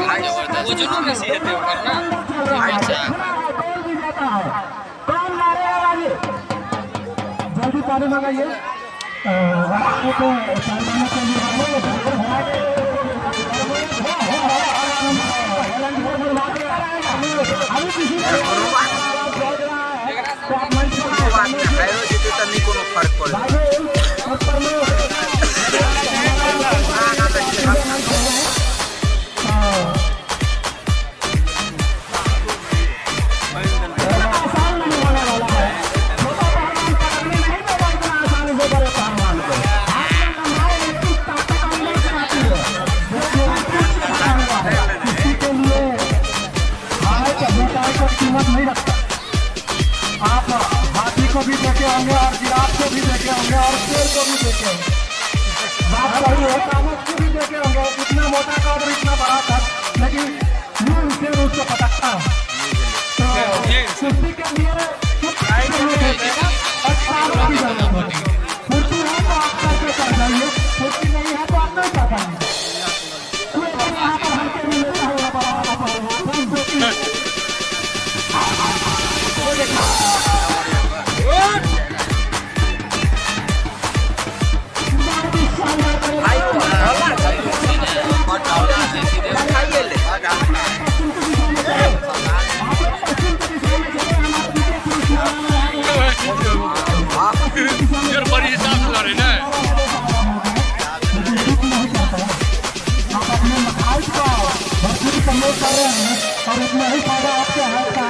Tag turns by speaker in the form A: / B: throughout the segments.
A: वो जरूर नसीहत है ओकर ना। अच्छा
B: जल्दी पानी मंगाइए।
C: फर्क पड़े
B: नहीं रखता। आप हाथी को भी देखे होंगे और जिराफ को भी देखे होंगे और शेर को भी देखे होंगे। बात सही है, कामत को भी देखे होंगे, इतना मोटा का और इतना बड़ा था, लेकिन शेर उसको पटकता है। तो कुश्ती के लिए फुर्ती है तो आप करके कर जाइए, फुर्ती नहीं है तो आप नहीं कर पाएंगे।
A: यार बड़ी हिसाब से लड़े ना।
B: आप अपने हाइट का भरपूर प्रयोग कर रहे हैं और इतना ही फायदा आपके हाइट का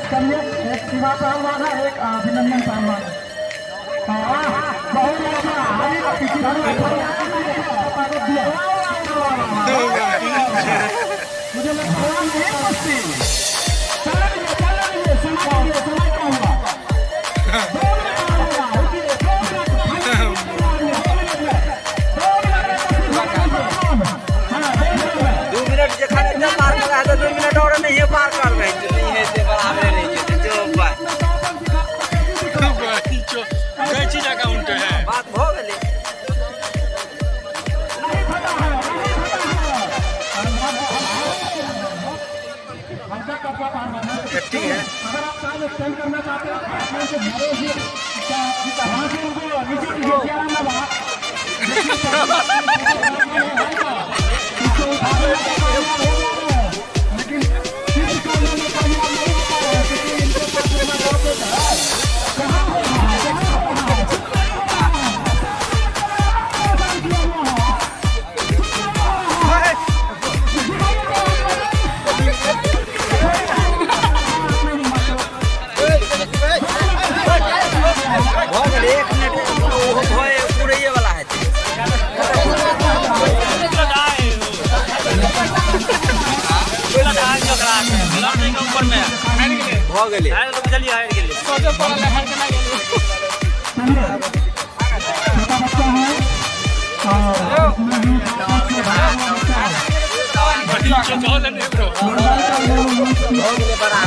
B: चलिए एक शिवा पहलवान है, एक अभिनंदन पहलवान है। बहुत अच्छा मुझे लगता
C: ठीक है।
B: अगर आप काम एक्सटेंड करना चाहते हैं तो घरों से वहाँ से उनको नीचे गिरा ना वहाँ लेकिन
C: हो गेली
A: चलिए हायर के लिए
B: छोटा बच्चा है और